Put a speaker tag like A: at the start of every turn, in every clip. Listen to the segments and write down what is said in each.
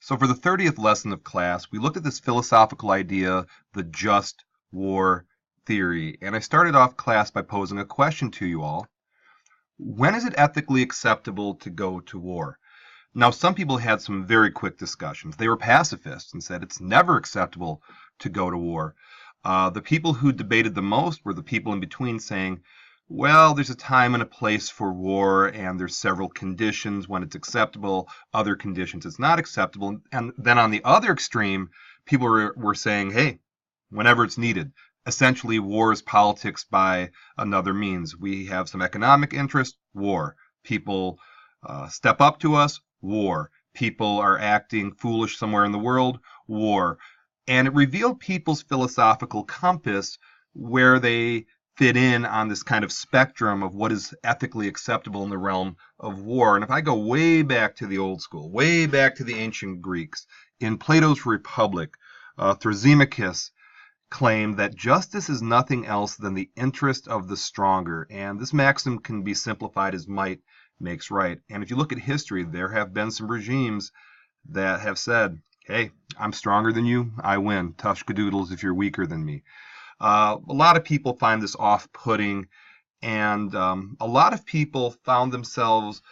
A: So for the 30th lesson of class, we looked at this philosophical idea, the just war theory. And I started off class by posing a question to you all. When is it ethically acceptable to go to war? Now, some people had some very quick discussions. They were pacifists and said it's never acceptable to go to war. The people who debated the most were the people in between, saying, well, there's a time and a place for war, and there's several conditions when it's acceptable, other conditions it's not acceptable. And then on the other extreme, people were saying, hey, whenever it's needed. Essentially, war is politics by another means. We have some economic interest, war. People step up to us, war. People are acting foolish somewhere in the world, war. And it revealed people's philosophical compass where they fit in on this kind of spectrum of what is ethically acceptable in the realm of war. And if I go way back to the old school, way back to the ancient Greeks, in Plato's Republic, Thrasymachus claimed that justice is nothing else than the interest of the stronger. And this maxim can be simplified as might makes right. And if you look at history, there have been some regimes that have said, hey, I'm stronger than you, I win. Tushkadoodles if you're weaker than me. A lot of people find this off-putting, and a lot of people found themselves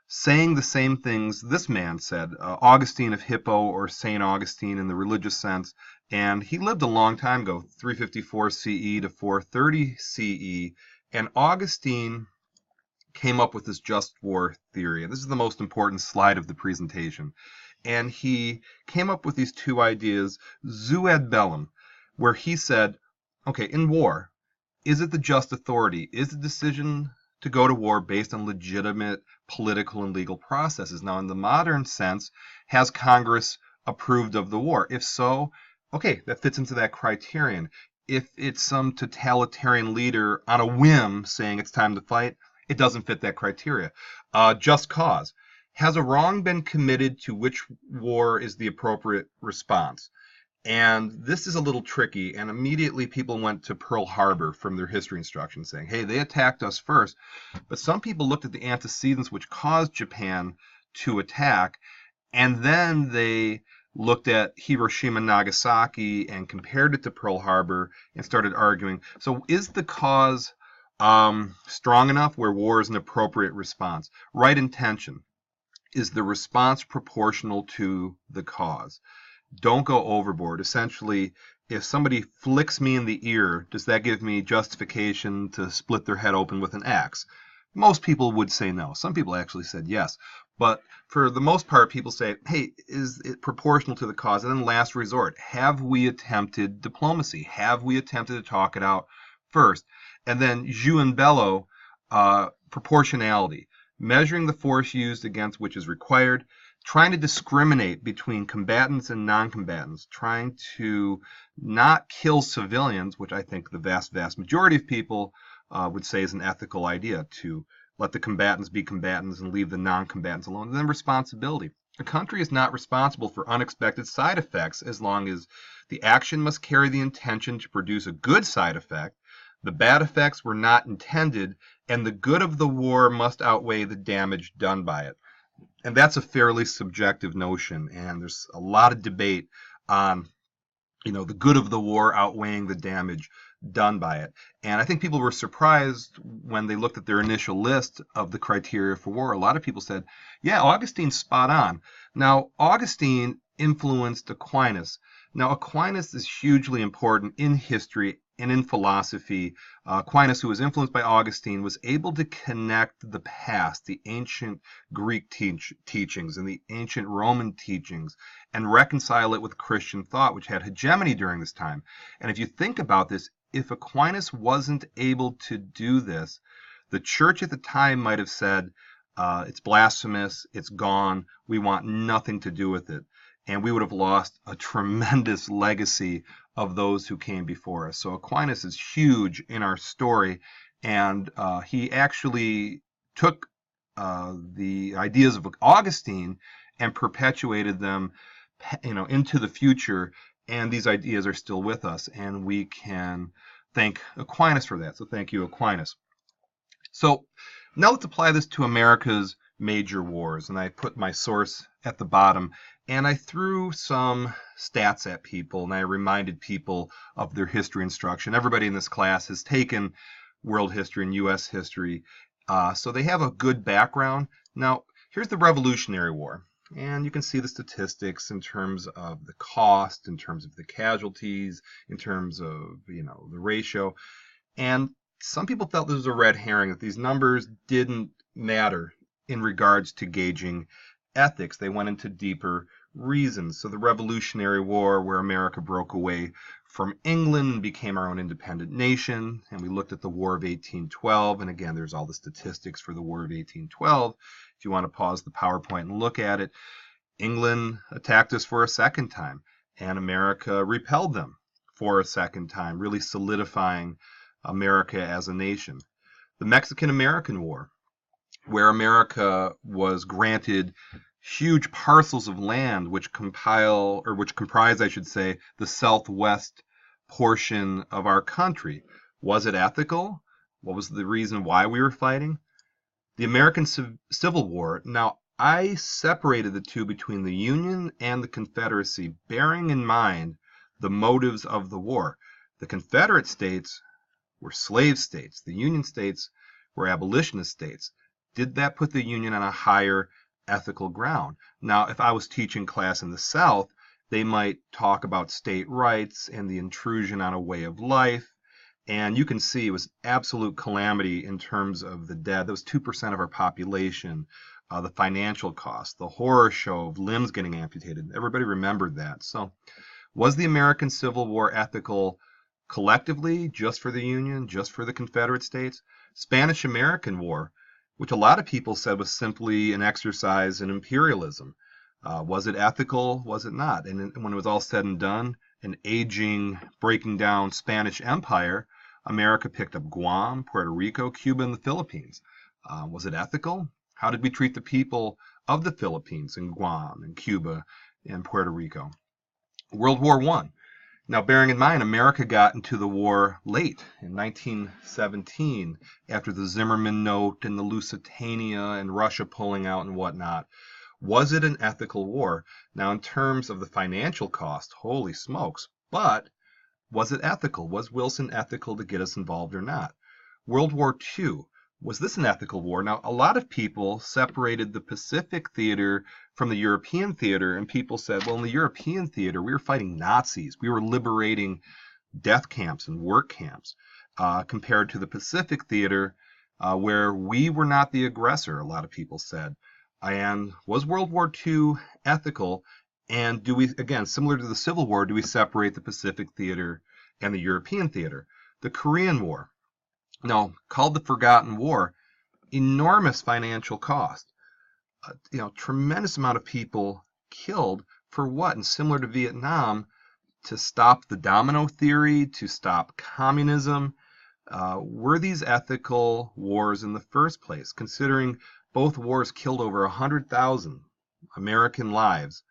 A: saying the same things this man said, Augustine of Hippo, or St. Augustine in the religious sense, and he lived a long time ago, 354 CE to 430 CE, and Augustine came up with this just war theory, and this is the most important slide of the presentation, and he came up with these two ideas, Jus ad Bellum, where he said, okay, in war, is it the just authority? Is the decision to go to war based on legitimate political and legal processes? Now, in the modern sense, has Congress approved of the war? If so, okay, that fits into that criterion. If it's some totalitarian leader on a whim saying it's time to fight, it doesn't fit that criteria. Just cause. Has a wrong been committed to which war is the appropriate response? And this is a little tricky, and immediately people went to Pearl Harbor from their history instructions saying, hey, they attacked us first. But some people looked at the antecedents which caused Japan to attack, and then they looked at Hiroshima and Nagasaki and compared it to Pearl Harbor and started arguing. So is the cause strong enough where war is an appropriate response? Right intention. Is the response proportional to the cause? Don't go overboard. Essentially, if somebody flicks me in the ear, does that give me justification to split their head open with an axe? Most people would say no. Some people actually said yes. But for the most part, people say, hey, is it proportional to the cause? And then last resort, have we attempted diplomacy? Have we attempted to talk it out first? And then jus and bello, proportionality, measuring the force used against which is required, trying to discriminate between combatants and non-combatants, trying to not kill civilians, which I think the vast majority of people would say is an ethical idea, to let the combatants be combatants and leave the non-combatants alone. And then responsibility. A country is not responsible for unexpected side effects as long as the action must carry the intention to produce a good side effect, the bad effects were not intended, and the good of the war must outweigh the damage done by it. And that's a fairly subjective notion, and there's a lot of debate on, the good of the war outweighing the damage done by it. And I think people were surprised when they looked at their initial list of the criteria for war. A lot of people said, yeah, Augustine's spot on. Now, Augustine influenced Aquinas. Now, Aquinas is hugely important in history and in philosophy. Aquinas, who was influenced by Augustine, was able to connect the past, the ancient Greek teachings and the ancient Roman teachings, and reconcile it with Christian thought, which had hegemony during this time. And if you think about this, if Aquinas wasn't able to do this, the church at the time might have said, it's blasphemous, it's gone, we want nothing to do with it. And we would have lost a tremendous legacy of those who came before us. So Aquinas is huge in our story, and he actually took the ideas of Augustine and perpetuated them, into the future. And these ideas are still with us, and we can thank Aquinas for that. So thank you, Aquinas. So now let's apply this to America's major wars, and I put my source at the bottom. And I threw some stats at people, and I reminded people of their history instruction. Everybody in this class has taken world history and U.S. history, so they have a good background. Now, here's the Revolutionary War, and you can see the statistics in terms of the cost, in terms of the casualties, in terms of, the ratio. And some people felt this was a red herring, that these numbers didn't matter in regards to gauging ethics. They went into deeper reasons. So the Revolutionary War, where America broke away from England and became our own independent nation, and we looked at the War of 1812, and again, there's all the statistics for the War of 1812. If you want to pause the PowerPoint and look at it, England attacked us for a second time, and America repelled them for a second time, really solidifying America as a nation. The Mexican-American War, where America was granted huge parcels of land which comprise, I should say, the southwest portion of our country. Was it ethical? What was the reason why we were fighting? The American Civil War. Now, I separated the two between the Union and the Confederacy, bearing in mind the motives of the war. The Confederate states were slave states. The Union states were abolitionist states. Did that put the Union on a higher ethical ground? Now, if I was teaching class in the South, they might talk about state rights and the intrusion on a way of life. And you can see it was absolute calamity in terms of the dead. That was 2% of our population. The financial cost, the horror show of limbs getting amputated. Everybody remembered that. So was the American Civil War ethical collectively, just for the Union, just for the Confederate States? Spanish-American War, which a lot of people said was simply an exercise in imperialism. Was it ethical? Was it not? And when it was all said and done, an aging, breaking down Spanish Empire, America picked up Guam, Puerto Rico, Cuba, and the Philippines. Was it ethical? How did we treat the people of the Philippines and Guam and Cuba and Puerto Rico? World War I. Now, bearing in mind, America got into the war late, in 1917, after the Zimmerman Note and the Lusitania and Russia pulling out and whatnot. Was it an ethical war? Now, in terms of the financial cost, holy smokes, but was it ethical? Was Wilson ethical to get us involved or not? World War II. Was this an ethical war? Now, a lot of people separated the Pacific theater from the European theater, and people said, well, in the European theater, we were fighting Nazis. We were liberating death camps and work camps, compared to the Pacific theater, where we were not the aggressor, a lot of people said. And was World War II ethical? And do we, again, similar to the Civil War, do we separate the Pacific theater and the European theater? The Korean War. Now, called the Forgotten War, enormous financial cost. Tremendous amount of people killed for what? And similar to Vietnam, to stop the domino theory, to stop communism. Were these ethical wars in the first place? Considering both wars killed over 100,000 American lives.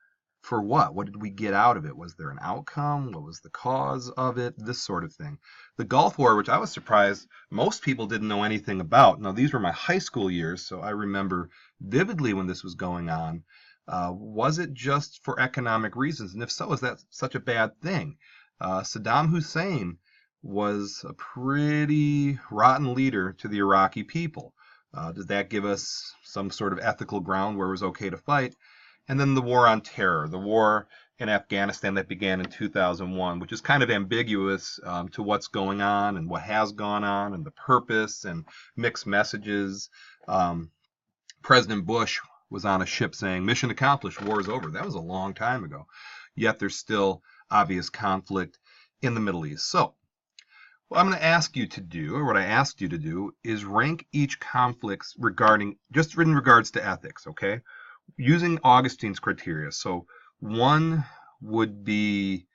A: For what? What did we get out of it? Was there an outcome? What was the cause of it? This sort of thing. The Gulf War, which I was surprised most people didn't know anything about. Now, these were my high school years, so I remember vividly when this was going on. Was it just for economic reasons? And if so, is that such a bad thing? Saddam Hussein was a pretty rotten leader to the Iraqi people. Does that give us some sort of ethical ground where it was okay to fight? And then the war on terror, the war in Afghanistan that began in 2001, which is kind of ambiguous to what's going on and what has gone on and the purpose and mixed messages. President Bush was on a ship saying, mission accomplished, war is over. That was a long time ago. Yet there's still obvious conflict in the Middle East. So what I'm going to ask you to do, or what I asked you to do, is rank each conflict just in regards to ethics, okay? Using Augustine's criteria. So 1 would be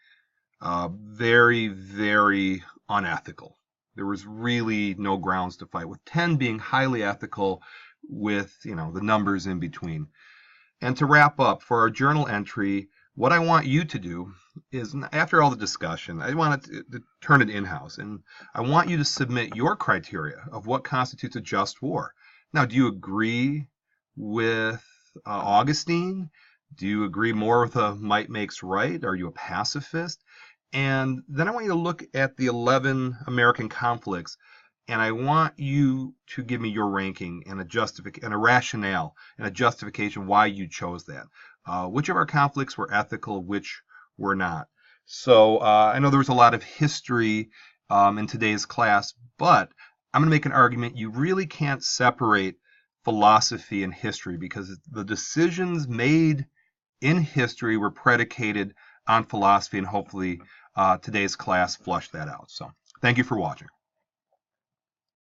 A: very, very unethical. There was really no grounds to fight, with 10 being highly ethical, with the numbers in between. And to wrap up, for our journal entry, what I want you to do is, after all the discussion, I want to turn it in-house, and I want you to submit your criteria of what constitutes a just war. Now, do you agree with Augustine? Do you agree more with a might makes right? Are you a pacifist? And then I want you to look at the 11 American conflicts, and I want you to give me your ranking and a rationale and a justification why you chose that. Which of our conflicts were ethical, which were not? So I know there was a lot of history in today's class, but I'm going to make an argument you really can't separate philosophy and history because the decisions made in history were predicated on philosophy, and hopefully today's class flushed that out. So thank you for watching.